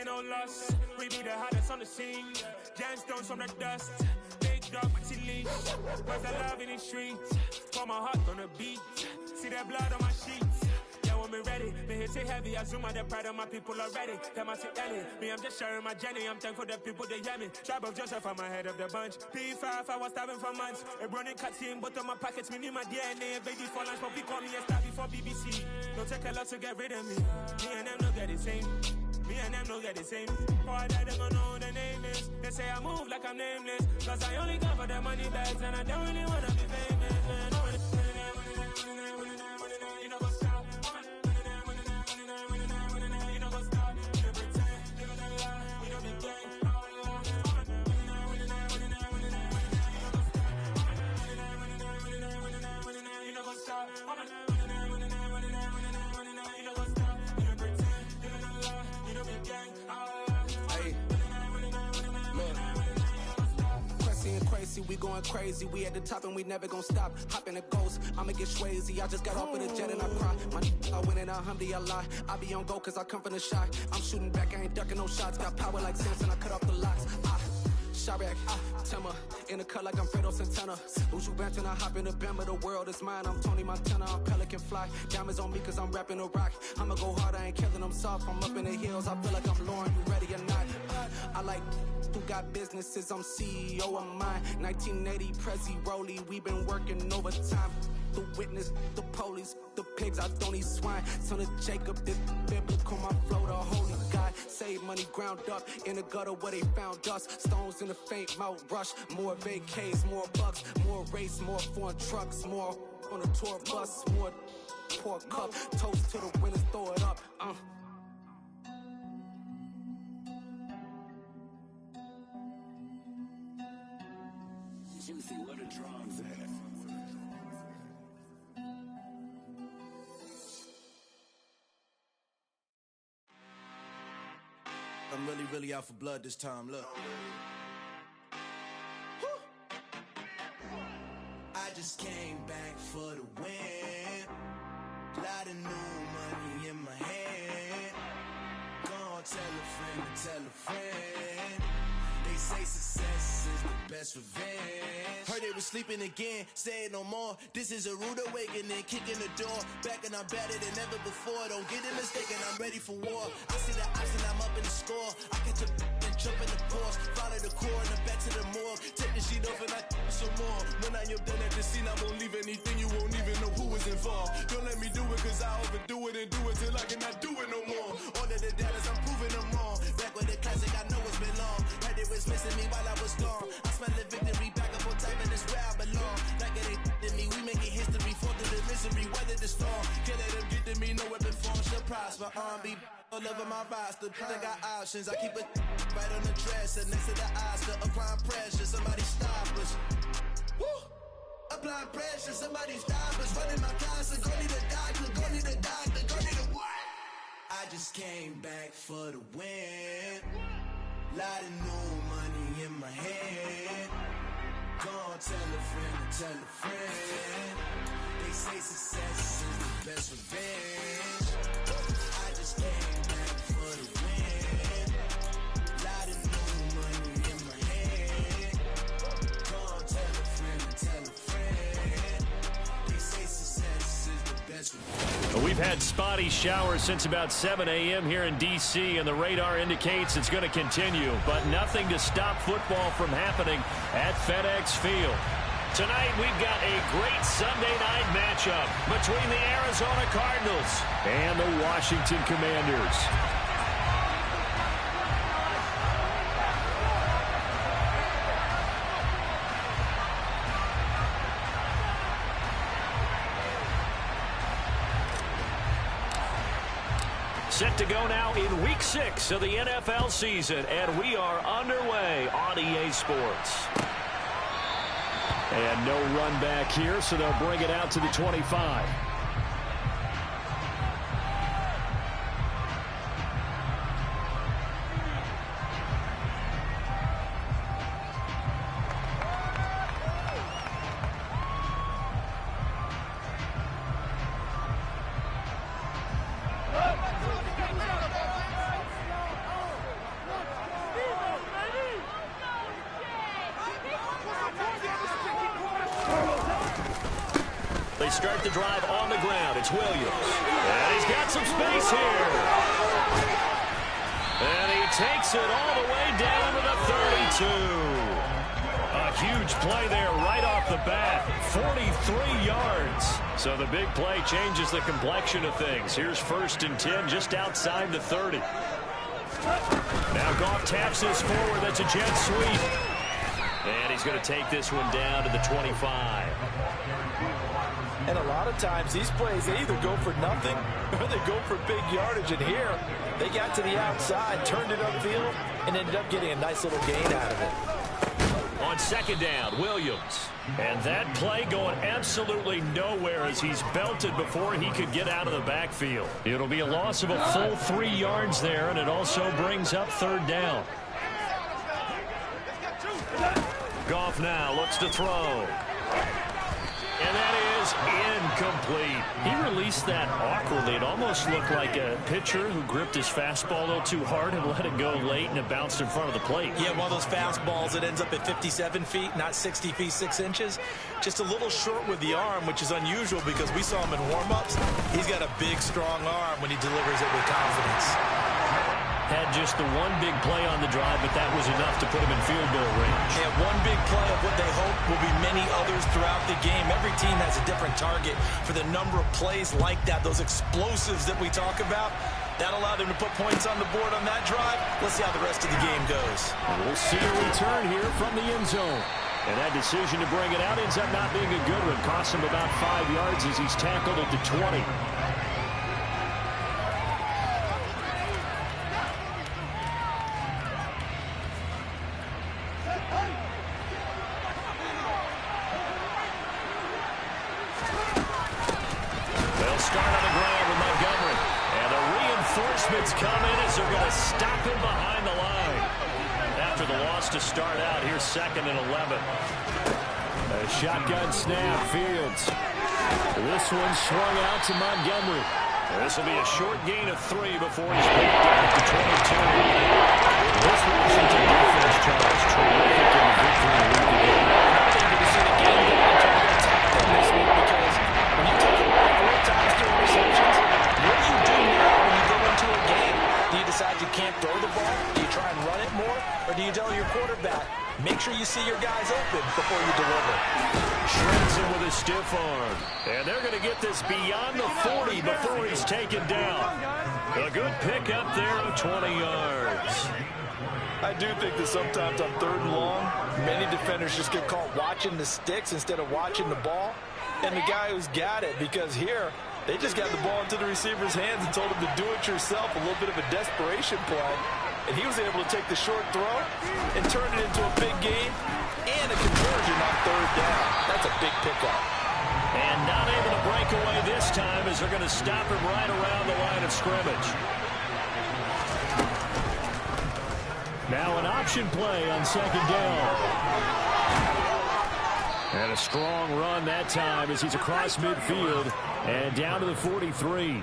taking no loss. We be the hottest on the scene. Gemstones from the dust. Big dog, pretty leash. Where's the love in the streets? Pour my heart on the beat. See that blood on my sheets. Yeah, when me ready, me hit it heavy. I zoom out the pride of my people already. Them I see Ellie. Me, I'm just sharing my journey. I'm thankful the people they hear me. Tribe of Joseph, I'm ahead of the bunch. P5, I was starving for months. A running cut in both of my pockets. Me need my DNA. Baby for lunch, but we call me a star before BBC. Don't take a lot to get rid of me. Me and them don't get the same. Me and them don't get the same. Before I die, they gon' know who the name is. They say I move like I'm nameless. Cause I only come for the money bags. And I don't really wanna be famous, man. You know what's up? You know what's up? You know pretend. You know the lie. You know the gang. You know what's up? Crazy, we going crazy. We at the top and we never gonna stop. Hop in a ghost, I'ma get swayzy. I just got off of the jet and I cry. I win in a Humvee, I lie. I be on go cause I come from the shot. I'm shooting back, I ain't ducking no shots. Got power like Samson, I cut off the locks. Chirac, Timmer, in the cut like I'm Fredo Santana. Uju Banton, I hop in the Bama, the world is mine. I'm Tony Montana, I'm Pelican Fly. Diamonds on me cause I'm rapping a rock. I'ma go hard, I ain't killing them soft. I'm up in the hills, I feel like I'm Lauren, you ready or not? I like who got businesses, I'm CEO of mine. 1980 Prezi Rolly, we been working overtime. The witness, the police, the pigs, I don't eat swine. Son of Jacob, this biblical, my flow, the holy God. Save money ground up in the gutter where they found us. Stones in the faint mouth rush. More vacays, more bucks, more race, more foreign trucks, more on a tour bus, more pour cup. Toast to the winners, throw it up. Juicy, where the drums at? I'm really out for blood this time, look. I just came back for the win. Lot of new money in my hand. Gonna tell a friend to tell a friend. They say success is the best revenge. Heard they was sleeping again, say it no more. This is a rude awakening, kicking the door. Back and I'm better than ever before. Don't get it mistaken, I'm ready for war. I see the option, I'm up in the score. I catch a and jump in the Porsche. Follow the core and the back to the morgue. Take the sheet off and I some more. When I am done at the scene, I won't leave anything. You won't even know who is involved. Don't let me do it cause I overdo it and do it till I cannot do it no more. All of the doubters, I'm proving them wrong. Back with the classic, I know it's been long. Heard it was missing me while I was gone. I smell the victory, back up on time and it's where I belong. Like it ain't to me, we making history. Fall through the misery, weather the storm. Can't let them get to me, no weapon form should prosper. R&B all over my roster, I got options. I keep it right on the dresser, next to the Oscar. Applying pressure, somebody stop us. Woo! Applying pressure, somebody stop us. Running my casa, go need a doctor, go need a doctor, go need a what? I just came back for the win. Lot of new money in my hand. Gonna tell a friend to tell a friend. They say success is the best revenge. I just came back for the win. Lot of new money in my hand. Gonna tell a friend to tell a friend. They say success is the best revenge. We've had spotty showers since about 7 a.m. here in D.C., and the radar indicates it's going to continue, but nothing to stop football from happening at FedEx Field. Tonight, we've got a great Sunday night matchup between the Arizona Cardinals and the Washington Commanders. Set to go now in Week 6 of the NFL season, and we are underway on EA Sports. And no run back here, so they'll bring it out to the 25. start the drive on the ground. It's Williams. And he's got some space here. And he takes it all the way down to the 32. A huge play there right off the bat. 43 yards. So the big play changes the complexion of things. Here's 1st and 10 just outside the 30. Now Goff taps this forward. That's a jet sweep. And he's going to take this one down to the 25. And a lot of times these plays, they either go for nothing or they go for big yardage. And here, they got to the outside, turned it upfield, and ended up getting a nice little gain out of it. On 2nd down, Williams. And that play going absolutely nowhere as he's belted before he could get out of the backfield. It'll be a loss of a full 3 yards there, and it also brings up 3rd down. Goff now looks to throw. And that is incomplete. He released that awkwardly. It almost looked like a pitcher who gripped his fastball a little too hard and let it go late, and it bounced in front of the plate. Yeah, one of those fastballs that ends up at 57 feet, not 60 feet, 6 inches. Just a little short with the arm, which is unusual because we saw him in warm-ups. He's got a big, strong arm when he delivers it with confidence. Had just the one big play on the drive, but that was enough to put him in field goal range. Yeah, one big play of what they hope will be many others throughout the game. Every team has a different target for the number of plays like that, those explosives that we talk about. That allowed them to put points on the board on that drive. Let's see how the rest of the game goes. And we'll see a return here from the end zone. And that decision to bring it out ends up not being a good one. Costs him about 5 yards as he's tackled at the 20. Come in as they're going to stop him behind the line. After the loss to start out, here's 2nd and 11. A shotgun snap, Fields. This one swung out to Montgomery. This will be a short gain of 3 before he's picked up to 22. This Washington defense, Charles, terrific in the victory to lead the game. I think you're going to see the game go into the attack them this week because when you take it away 4 times during receptions, what do you do now when you go into a game? Do you decide you can't throw the ball? Do you try and run it more? Or do you tell your quarterback, make sure you see your guys open before you deliver? Shreds him with a stiff arm. And they're going to get this beyond the 40 before he's taken down. A good pickup there of 20 yards. I do think that sometimes on 3rd and long, many defenders just get caught watching the sticks instead of watching the ball. And the guy who's got it, because here, they just got the ball into the receiver's hands and told him to do it yourself, a little bit of a desperation play. And he was able to take the short throw and turn it into a big gain and a conversion on 3rd down. That's a big pickup. And not able to break away this time as they're going to stop him right around the line of scrimmage. Now an option play on 2nd down. And a strong run that time as he's across midfield and down to the 43.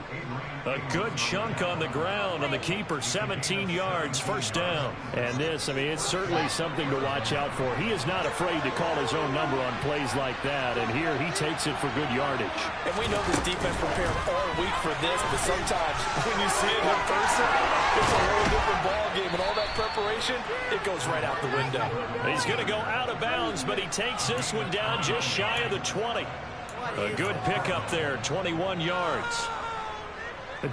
A good chunk on the ground on the keeper, 17 yards, 1st down. And this, I mean, it's certainly something to watch out for. He is not afraid to call his own number on plays like that, and here he takes it for good yardage. And we know this defense prepared all week for this, but sometimes when you see it in person, it's a whole different ball game, and all that preparation, it goes right out the window. He's going to go out of bounds, but he takes this one down just shy of the 20. A good pickup there, 21 yards.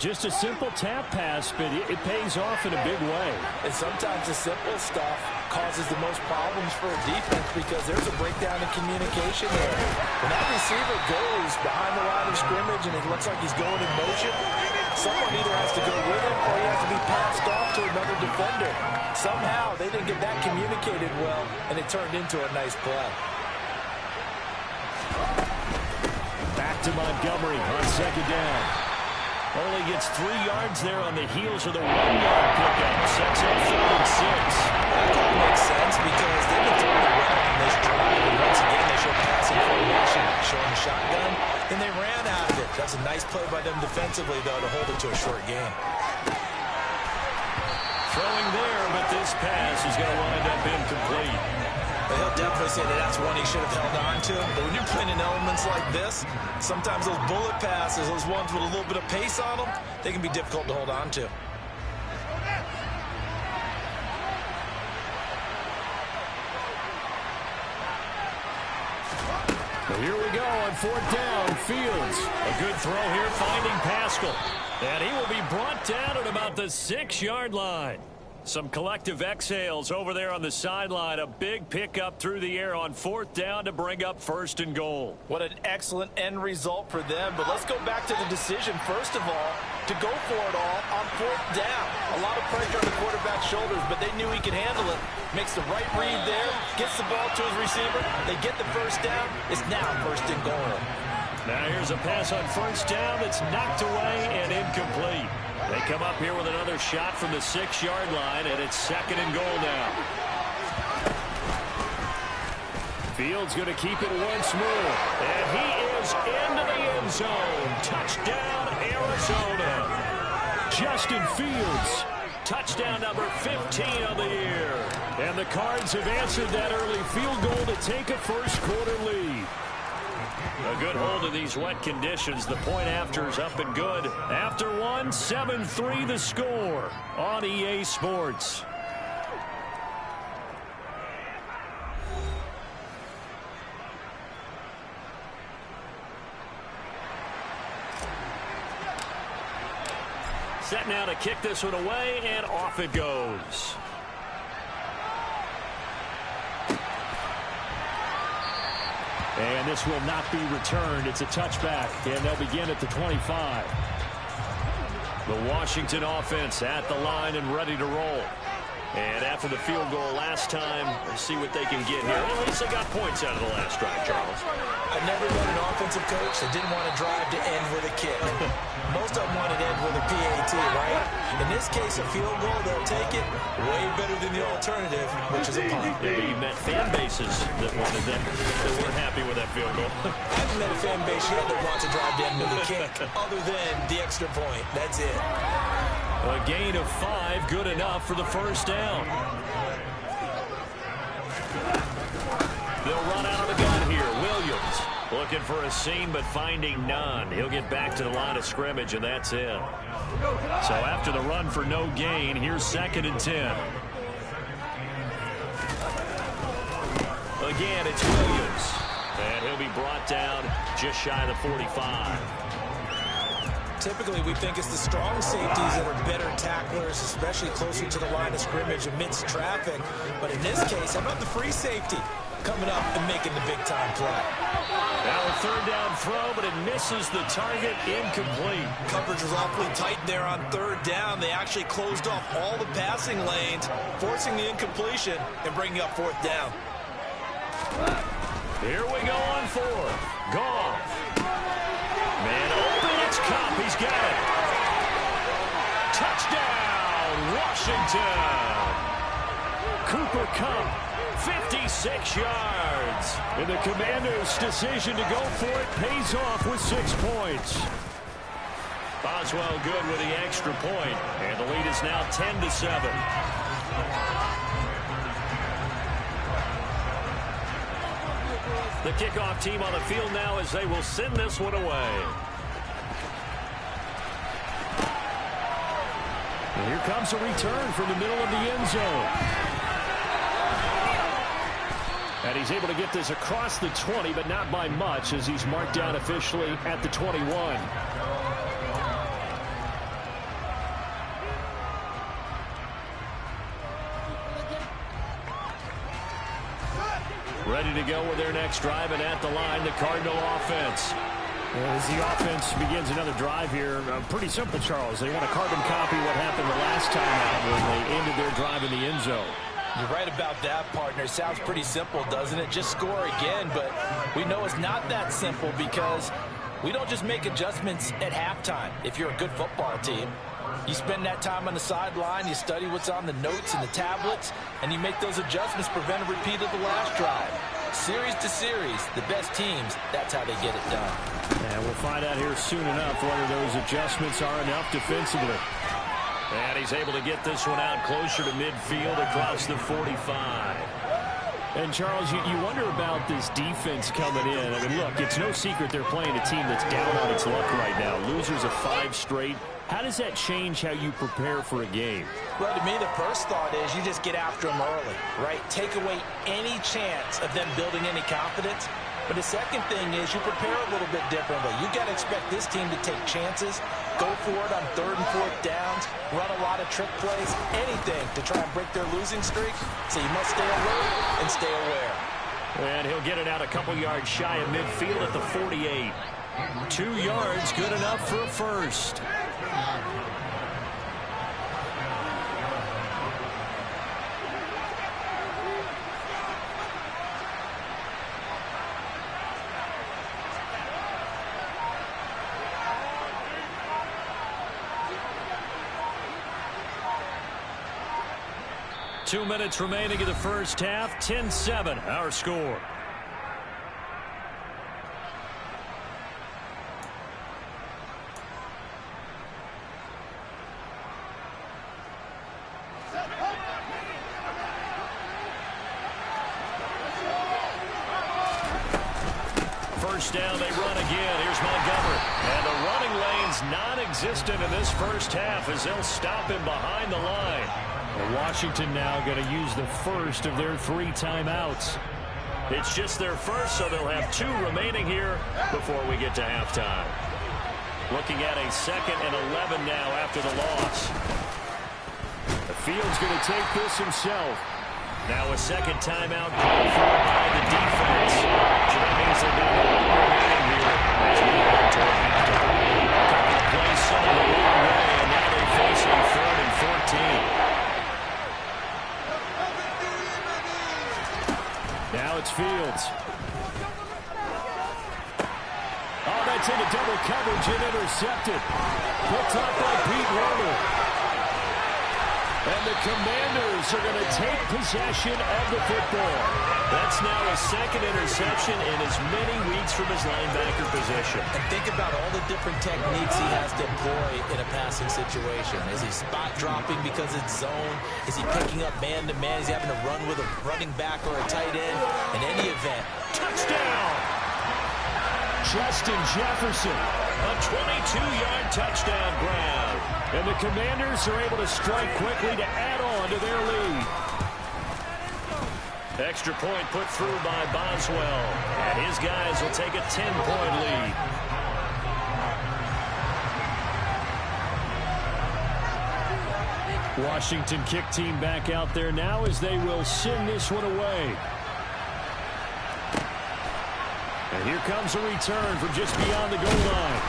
Just a simple tap pass, but it pays off in a big way. And sometimes the simple stuff causes the most problems for a defense because there's a breakdown in communication there. When that receiver goes behind the line of scrimmage and it looks like he's going in motion, someone either has to go with him or he has to be passed off to another defender. Somehow they didn't get that communicated well, and it turned into a nice play. Back to Montgomery on 2nd down. Only gets 3 yards there on the heels of the 1-yard pickup. Sets up 3rd and 6. That makes sense because they've been throwing it well on this drive. And once again, they show passing formation, showing the shotgun. Then they ran out of it. That's a nice play by them defensively, though, to hold it to a short gain. Throwing there, but this pass is going to wind up incomplete. But he'll definitely say that that's one he should have held on to. But when you're playing in elements like this, sometimes those bullet passes, those ones with a little bit of pace on them, they can be difficult to hold on to. Well, here we go on 4th down. Fields. A good throw here, finding Pascal. And he will be brought down at about the 6-yard line. Some collective exhales over there on the sideline. A big pickup through the air on 4th down to bring up 1st and goal. What an excellent end result for them. But let's go back to the decision, first of all, to go for it all on 4th down. A lot of pressure on the quarterback's shoulders, but they knew he could handle it. Makes the right read there, gets the ball to his receiver. They get the 1st down. It's now 1st and goal. Now here's a pass on 1st down that's knocked away and incomplete. They come up here with another shot from the 6-yard line, and it's 2nd and goal now. Fields going to keep it once more. And he is into the end zone. Touchdown, Arizona. Justin Fields. Touchdown number 15 on the year. And the Cards have answered that early field goal to take a first-quarter lead. A good hold of these wet conditions. The point after is up and good. After one, 7-3 the score on EA Sports. Set now to kick this one away, and off it goes. And this will not be returned. It's a touchback, and they'll begin at the 25. The Washington offense at the line and ready to roll. And after the field goal last time, we'll see what they can get here. At least they got points out of the last drive, Charles. I've never been an offensive coach that didn't want to drive to end with a kick. Most of them wanted to end with a PAT, right? In this case, a field goal, they'll take it way better than the alternative, which is a punt. Yeah, you met fan bases that wanted that, that weren't happy with that field goal. I haven't met a fan base yet that wants to drive to end with a kick, other than the extra point. That's it. A gain of 5, good enough for the 1st down. They'll run out of the gun here. Williams looking for a seam, but finding none. He'll get back to the line of scrimmage, and that's it. So after the run for no gain, here's 2nd and 10. Again, it's Williams. And he'll be brought down just shy of the 45. Typically, we think it's the strong safeties that are better tacklers, especially closer to the line of scrimmage amidst traffic. But in this case, how about the free safety coming up and making the big-time play? Now a 3rd down throw, but it misses the target, incomplete. Coverage was awfully tight there on 3rd down. They actually closed off all the passing lanes, forcing the incompletion and bringing up 4th down. Here we go on 4th. Goff. Man open, it's Kupp. He's got it. Touchdown, Washington. Cooper Kupp, 56 yards. And the Commanders' decision to go for it pays off with 6 points. Boswell good with the extra point. And the lead is now 10-7. The kickoff team on the field now as they will send this one away. And here comes a return from the middle of the end zone. And he's able to get this across the 20, but not by much, as he's marked down officially at the 21. Ready to go with their next drive, and at the line, the Cardinal offense. As the offense begins another drive here, pretty simple, Charles. They want to carbon copy what happened the last time out when they ended their drive in the end zone. You're right about that, partner. Sounds pretty simple, doesn't it? Just score again, but we know it's not that simple because we don't just make adjustments at halftime if you're a good football team. You spend that time on the sideline, you study what's on the notes and the tablets, and you make those adjustments, prevent a repeat of the last drive. Series to series, the best teams, that's how they get it done. And we'll find out here soon enough whether those adjustments are enough defensively. And he's able to get this one out closer to midfield across the 45. And, Charles, you wonder about this defense coming in. I mean, look, it's no secret they're playing a team that's down on its luck right now. Losers of 5 straight. How does that change how you prepare for a game? Well, to me, the first thought is you just get after them early, right? Take away any chance of them building any confidence. But the second thing is you prepare a little bit differently. You got to expect this team to take chances, go for it on 3rd and 4th downs, run a lot of trick plays, anything to try and break their losing streak. So you must stay alert and stay aware. And he'll get it out a couple yards shy of midfield at the 48. 2 yards, good enough for a first. Two minutes remaining in the first half. 10-7, our score. First down, they run again. Here's Montgomery. And the running lane's non-existent in this first half as they'll stop him behind the line. Washington now going to use the first of their 3 timeouts. It's just their first, so they'll have 2 remaining here before we get to halftime. Looking at a 2nd and 11 now after the loss. The Field's going to take this himself. Now a second timeout called for by the defense. So that means they'll be remaining here as we head toward halftime. A couple of plays some of the wrong way, and now they face a 3rd and 14. Now it's Fields. Oh, that's into double coverage and intercepted. Picked up by Pete Werner. And the Commanders are going to take possession of the football. That's now a 2nd interception in as many weeks from his linebacker position. And think about all the different techniques he has to employ in a passing situation. Is he spot dropping because it's zone? Is he picking up man-to-man? Is he having to run with a running back or a tight end? In any event, touchdown! Justin Jefferson, a 22-yard touchdown grab. And the Commanders are able to strike quickly to add on to their lead. Extra point put through by Boswell. And his guys will take a 10-point lead. Washington kick team back out there now as they will send this one away. And here comes a return from just beyond the goal line.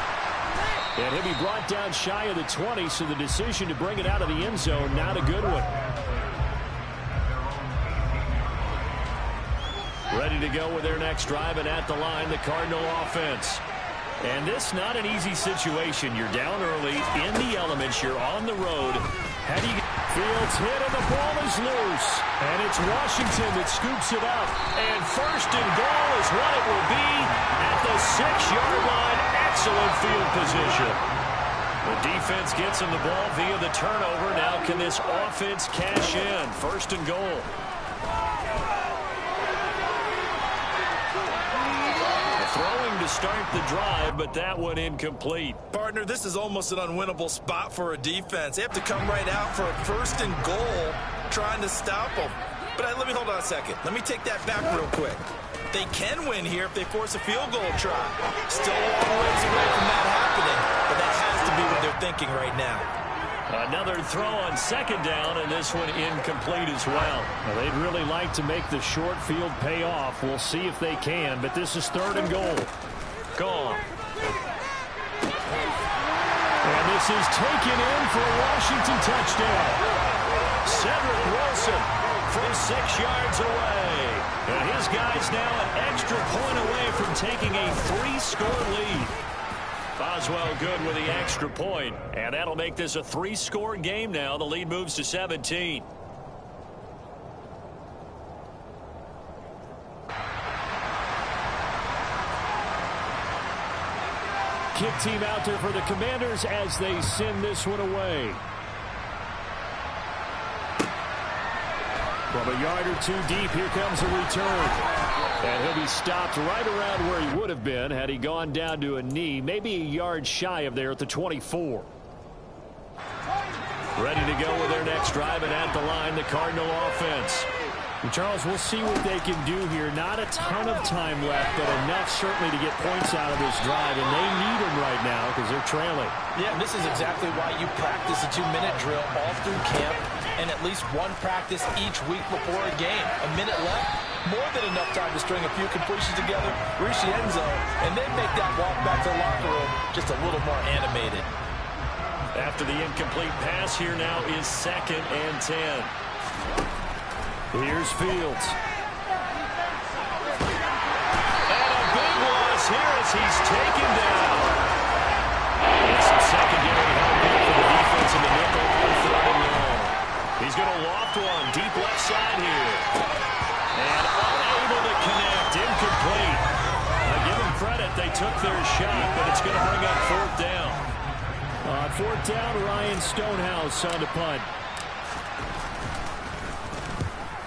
And he'll be brought down shy of the 20, so the decision to bring it out of the end zone, not a good one. Ready to go with their next drive, and at the line, the Cardinal offense. And this not an easy situation. You're down early, in the elements, you're on the road. How do you get Fields hit, and the ball is loose. And it's Washington that scoops it up. And 1st and goal is what it will be at the 6-yard line. Excellent field position. The defense gets him the ball via the turnover. Now can this offense cash in? 1st and goal. Throwing to start the drive, but that one incomplete. Partner, this is almost an unwinnable spot for a defense. They have to come right out for a 1st and goal trying to stop them. But let me hold on a second. Let me take that back real quick. They can win here if they force a field goal try. Still a long ways away from that happening, but that has to be what they're thinking right now. Another throw on 2nd down, and this one incomplete as well. They'd really like to make the short field pay off. We'll see if they can, but this is 3rd and goal. Gone. And this is taken in for a Washington touchdown. Cedric Wilson from 6 yards away. And his guys now an extra point away from taking a 3-score lead. Boswell good with the extra point, and that'll make this a 3-score game now. The lead moves to 17. Kick team out there for the Commanders as they send this one away. From a yard or two deep. Here comes a return. And he'll be stopped right around where he would have been had he gone down to a knee, maybe a yard shy of there at the 24. Ready to go with their next drive, and at the line, the Cardinal offense. And Charles, we'll see what they can do here. Not a ton of time left, but enough certainly to get points out of this drive, and they need them right now because they're trailing. Yeah, and this is exactly why you practice a 2-minute drill all through camp and at least one practice each week before a game. A minute left, more than enough time to string a few completions together, reach the end zone, and then make that walk back to the locker room just a little more animated. After the incomplete pass, here now is 2nd and 10. Here's Fields. And a big loss here as he's taken down. And some secondary help here for the defense in the nickel on 3rd and long. He's going to loft one deep left side here. And unable to connect, incomplete. I give them credit, they took their shot, but it's going to bring up 4th down. On 4th down, Ryan Stonehouse on the punt.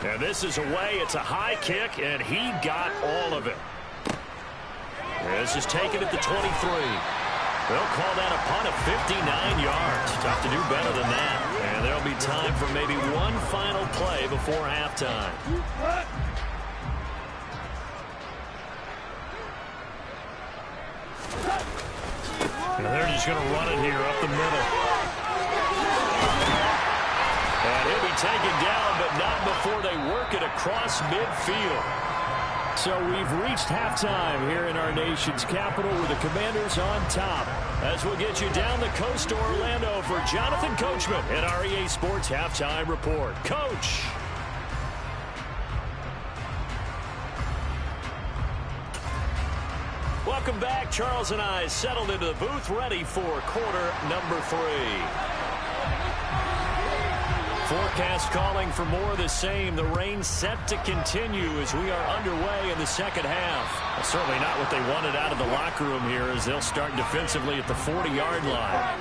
And this is away. It's a high kick, and he got all of it. This is taken at the 23. They'll call that a punt of 59 yards. Tough to do better than that. And there'll be time for maybe one final play before halftime. And they're just going to run it here up the middle. And he'll be taken down, but not before they work it across midfield. So we've reached halftime here in our nation's capital with the Commanders on top. As we'll get you down the coast to Orlando for Jonathan Coachman at our EA Sports Halftime Report. Coach. Welcome back. Charles and I settled into the booth, ready for quarter number 3. Forecast calling for more of the same. The rain set to continue as we are underway in the second half. Well, certainly not what they wanted out of the locker room here as they'll start defensively at the 40-yard line.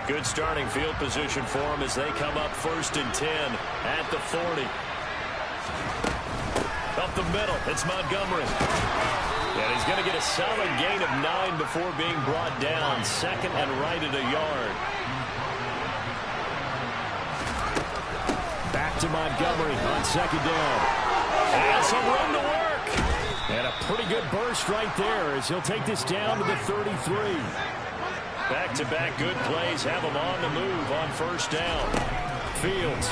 Good starting field position for them as they come up 1st and 10 at the 40. Up the middle, it's Montgomery. And he's going to get a solid gain of 9 before being brought down. 2nd and right at a yard. Back to Montgomery on 2nd down. And some room to work. And a pretty good burst right there as he'll take this down to the 33. Back-to-back good plays have him on the move on 1st down. Fields.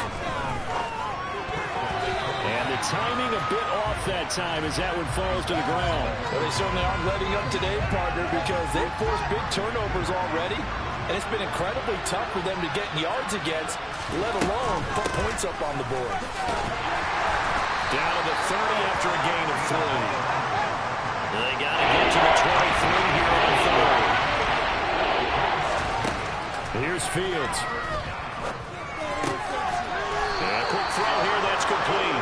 And the timing a bit off that time as that one falls to the ground. Well, they certainly aren't letting up today, partner, because they've forced big turnovers already. And it's been incredibly tough for them to get yards against, let alone put points up on the board. Down to the 30 after a gain of 3. They got to get to the 23 here on 3rd. Here's Fields. And a quick throw here, that's complete.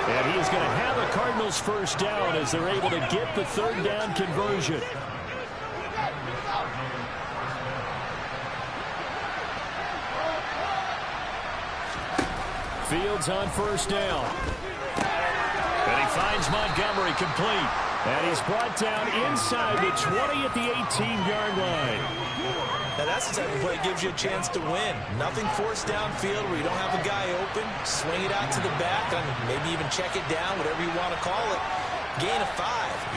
And he's going to have a Cardinals 1st down as they're able to get the 3rd down conversion. Fields on 1st down. And he finds Montgomery complete. And he's brought down inside the 20 at the 18-yard line. Now that's the type of play that gives you a chance to win. Nothing forced downfield where you don't have a guy open. Swing it out to the back, and maybe even check it down, whatever you want to call it. Gain of 5.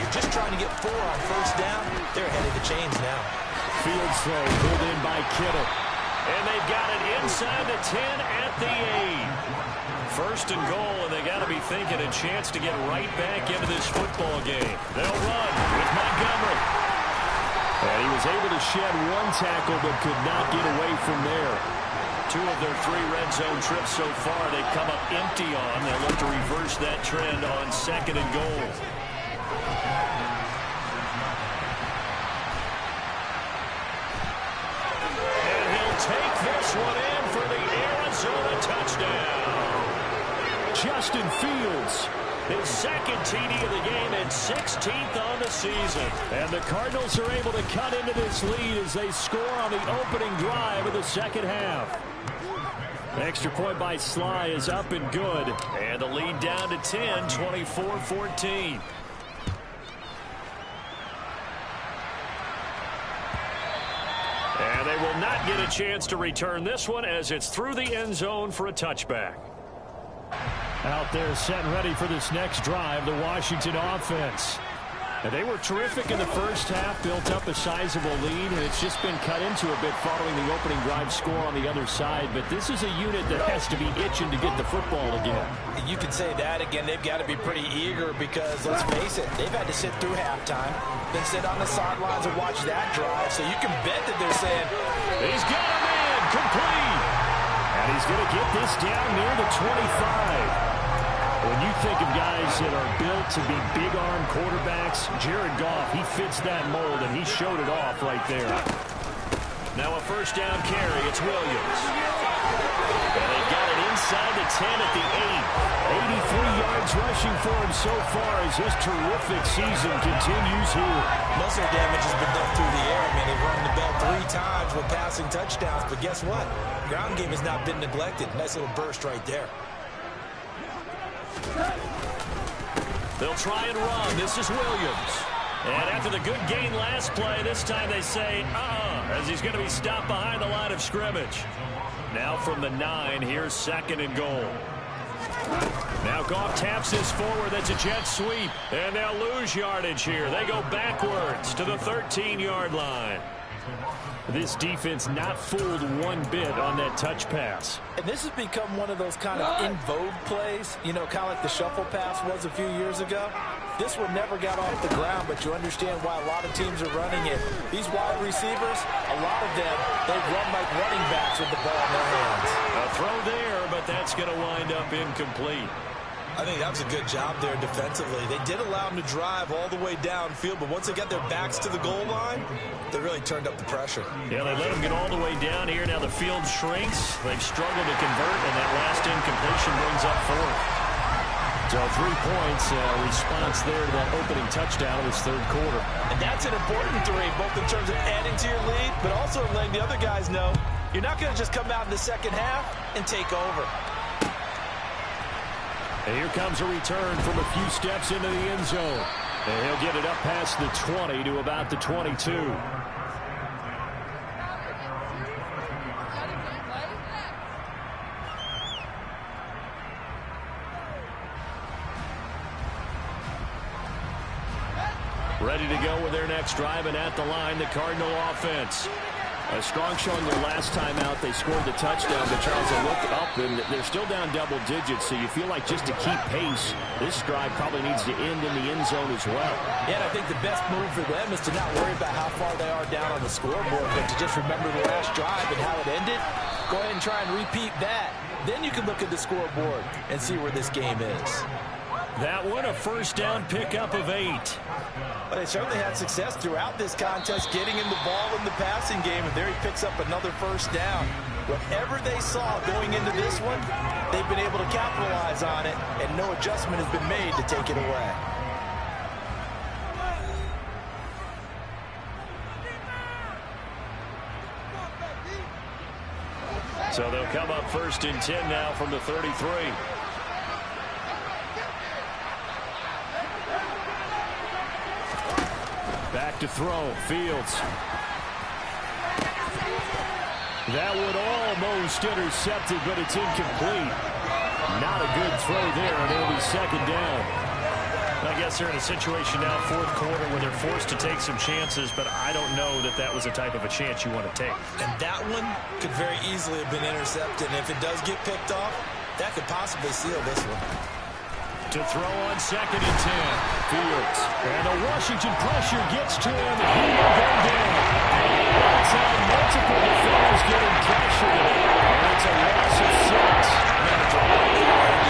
You're just trying to get 4 on 1st down. They're ahead of the chains now. Fields throw pulled in by Kittle. And they've got it inside the 10 at the 8. 1st and goal, and they got to be thinking a chance to get right back into this football game. They'll run with Montgomery. And he was able to shed 1 tackle but could not get away from there. 2 of their 3 red zone trips so far they've come up empty on. They'll look to reverse that trend on 2nd and goal. And he'll take this one in for the Arizona touchdown. Justin Fields His second TD of the game and 16th on the season. And the Cardinals are able to cut into this lead as they score on the opening drive of the second half. The extra point by Sly is up and good. And the lead down to 10, 24-14. And they will not get a chance to return this one as it's through the end zone for a touchback. Out there set and ready for this next drive, the Washington offense. And they were terrific in the first half, built up a sizable lead, and it's just been cut into a bit following the opening drive score on the other side. But this is a unit that has to be itching to get the football again. You can say that again. They've got to be pretty eager because, let's face it, they've had to sit through halftime, then sit on the sidelines and watch that drive. So you can bet that they're saying, he's got him in, complete. And he's going to get this down near the 25. When you think of guys that are built to be big-arm quarterbacks, Jared Goff, he fits that mold, and he showed it off right there. Now a first down carry. It's Williams. And they've got it inside the 10 at the 8. 83 yards rushing for him so far as his terrific season continues here. Muscle damage has been done through the air. I mean, they've rung the bell 3 times with passing touchdowns, but guess what? Ground game has not been neglected. Nice little burst right there. They'll try and run. This is Williams. And after the good gain last play, this time they say, as he's going to be stopped behind the line of scrimmage. Now from the 9, here's second and goal. Now Goff taps this forward. That's a jet sweep. And they'll lose yardage here. They go backwards to the 13-yard line. This defense not fooled one bit on that touch pass. And this has become one of those kind of in vogue plays, you know, kind of like the shuffle pass was a few years ago. This one never got off the ground, but you understand why a lot of teams are running it. These wide receivers, a lot of them, they run like running backs with the ball in their hands. A throw there, but that's going to wind up incomplete. I think that was a good job there defensively. They did allow them to drive all the way downfield, but once they got their backs to the goal line, they really turned up the pressure. Yeah, they let them get all the way down here. Now the field shrinks. They've struggled to convert, and that last incompletion brings up 4th. So 3 points, response there to that opening touchdown of this third quarter. And that's an important 3, both in terms of adding to your lead, but also letting the other guys know you're not going to just come out in the second half and take over. And here comes a return from a few steps into the end zone. And he'll get it up past the 20 to about the 22. Ready to go with their next drive, and at the line, the Cardinal offense. A strong showing their last time out. They scored the touchdown, but Charles, they look up, and they're still down double digits, so you feel like just to keep pace, this drive probably needs to end in the end zone as well. Yeah, and I think the best move for them is to not worry about how far they are down on the scoreboard, but to just remember the last drive and how it ended. Go ahead and try and repeat that. Then you can look at the scoreboard and see where this game is. That one, a first down pickup of 8. But they certainly had success throughout this contest getting him the ball in the passing game, and there he picks up another first down. Whatever they saw going into this one, they've been able to capitalize on it, and no adjustment has been made to take it away. So they'll come up first and 10 now from the 33. Back to throw. Fields. That would almost intercepted, but it's incomplete. Not a good throw there, and it'll be second down. I guess they're in a situation now, fourth quarter, where they're forced to take some chances, but I don't know that that was the type of a chance you want to take. And that one could very easily have been intercepted, and if it does get picked off, that could possibly seal this one. To throw on second and 10. Fields. And the Washington pressure gets to him. He will go down. That's how multiple defenders getting pressured. And it's a loss of 6.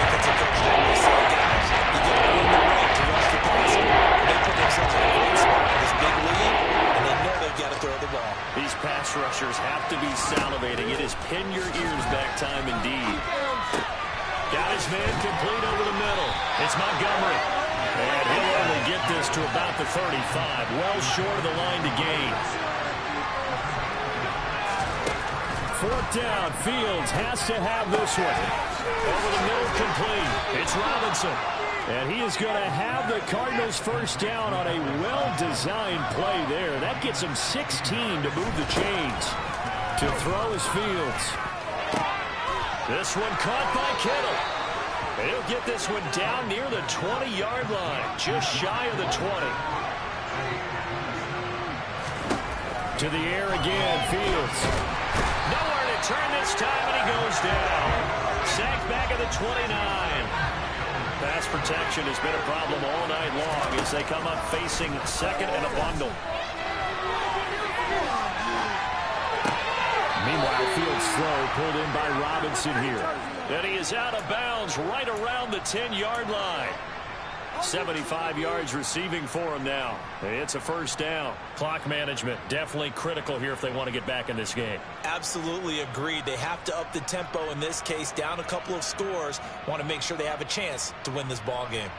Defensive coach generally say, guys, you got to earn the right to rush the passer. They put themselves in a great spot with this big lead, and they know they've got to throw the ball. These pass rushers have to be salivating. It is pin your ears back time indeed. Got his man complete. complete over the middle. It's Montgomery. And he'll only get this to about the 35. Well short of the line to gain. Fourth down. Fields has to have this one. Over the middle, complete. It's Robinson. And he is going to have the Cardinals first down on a well-designed play there. That gets him 16 to move the chains. To throw is Fields. This one caught by Kittle. He'll get this one down near the 20-yard line, just shy of the 20. To the air again, Fields. Nowhere to turn this time, and he goes down. Sacked back at the 29. Pass protection has been a problem all night long as they come up facing second and a bundle. Meanwhile, Fields' throw pulled in by Robinson here. And he is out of bounds right around the 10-yard line. 75 yards receiving for him now. It's a first down. Clock management definitely critical here if they want to get back in this game. Absolutely agreed. They have to up the tempo in this case. Down a couple of scores. Want to make sure they have a chance to win this ball game.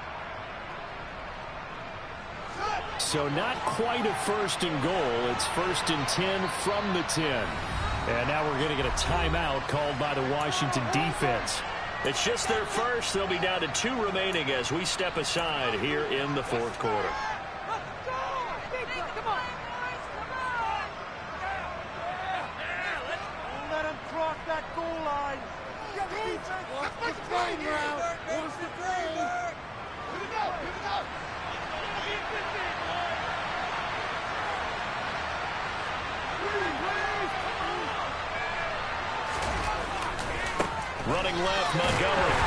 So not quite a first and goal. It's first and 10 from the 10. And now we're going to get a timeout called by the Washington defense. It's just their first. They'll be down to 2 remaining as we step aside here in the fourth quarter. Let him cross that goal line. Get the defense. What's the play around? What's the play? Here we go. Here we go. Running left, Montgomery.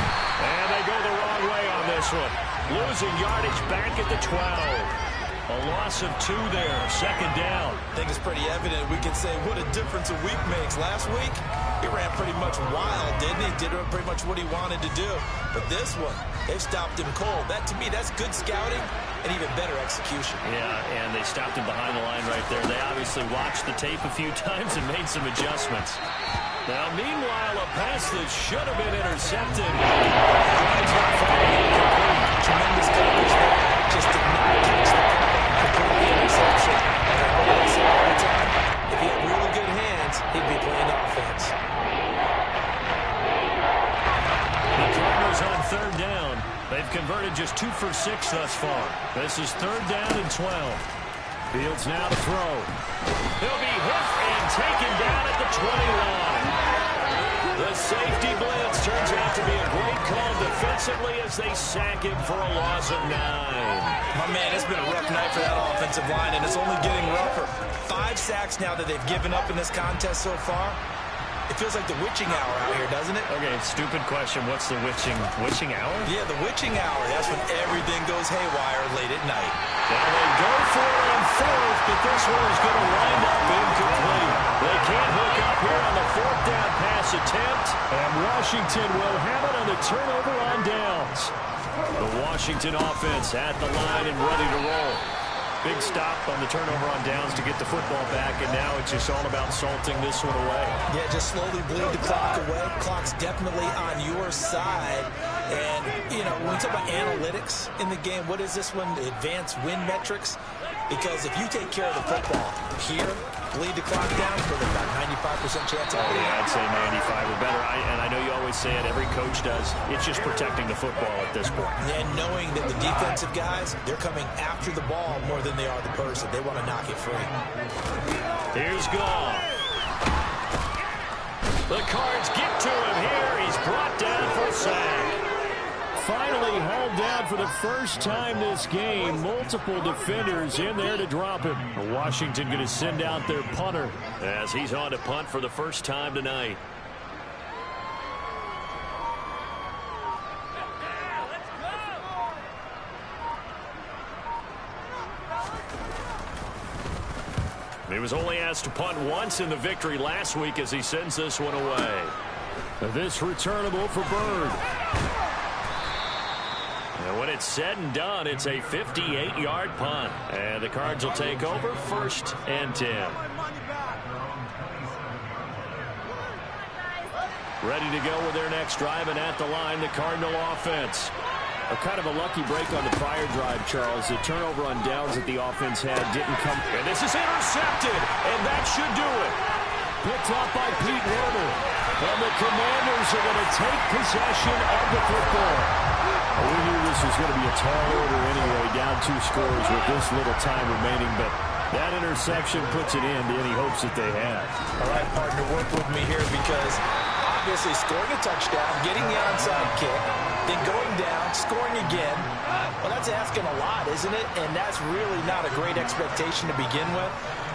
And they go the wrong way on this one. Losing yardage back at the 12. A loss of 2 there. Second down. I think it's pretty evident. We can say what a difference a week makes. Last week, he ran pretty much wild, didn't he? Did pretty much what he wanted to do. But this one, they've stopped him cold. That, to me, that's good scouting and even better execution. Yeah, and they stopped him behind the line right there. They obviously watched the tape a few times and made some adjustments. Now, meanwhile, a pass that should have been intercepted. Tremendous coverage there. Just did not catch the complete interception. If he had really good hands, he'd be playing offense. The Cardinals on third down. They've converted just 2 for 6 thus far. This is third down and 12. Fields now to throw. He'll be hit and taken down at the 20 line. The safety blitz turns out to be a great call defensively as they sack him for a loss of 9. My man, it's been a rough night for that offensive line, and it's only getting rougher. 5 sacks now that they've given up in this contest so far. It feels like the witching hour out here, doesn't it? Okay, stupid question. What's the witching hour? Yeah, the witching hour. That's when everything goes haywire late at night. Now they go for it on fourth, but this one is going to wind up incomplete. They can't hook up here on the fourth down pass attempt, and Washington will have it on the turnover on downs. The Washington offense at the line and ready to roll. Big stop on the turnover on downs to get the football back, and now it's just all about salting this one away. Yeah, just slowly bleed the clock away. Clock's definitely on your side. And, you know, when we talk about analytics in the game, what is this one? The advanced win metrics? Because if you take care of the football here, bleed the clock down, for about 95% chance of winning. Yeah, I'd say 95 or better. And I know you always say it, every coach does. It's just protecting the football at this point. And knowing that the defensive guys, they're coming after the ball more than they are the person. They want to knock it free. Here's Goff. The Cards get to him here. He's brought down for a sack. Finally hauled down for the first time this game. Multiple defenders in there to drop him. Washington going to send out their punter as he's on to punt for the first time tonight. He was only asked to punt once in the victory last week as he sends this one away. This returnable for Bird. And when it's said and done, it's a 58-yard punt. And the Cards will take over 1st and 10. Ready to go with their next drive, and at the line, the Cardinal offense. A kind of a lucky break on the prior drive, Charles. The turnover on downs that the offense had didn't come. And this is intercepted, and that should do it. Picked up by Pete Werner. And the Commanders are going to take possession of the football. We knew this was going to be a tall order anyway, down 2 scores with this little time remaining, but that interception puts an end to any hopes that they had. All right, partner, work with me here because obviously scoring a touchdown, getting the onside kick, then going down, scoring again. Well, that's asking a lot, isn't it? And that's really not a great expectation to begin with.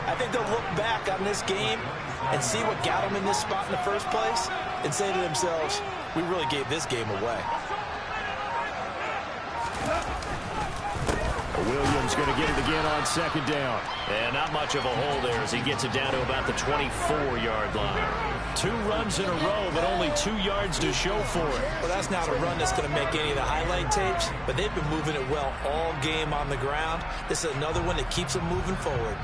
I think they'll look back on this game and see what got them in this spot in the first place and say to themselves, we really gave this game away. Williams going to get it again on second down. And not much of a hole there as he gets it down to about the 24-yard line. 2 runs in a row, but only 2 yards to show for it. Well, that's not a run that's going to make any of the highlight tapes, but they've been moving it well all game on the ground. This is another one that keeps them moving forward.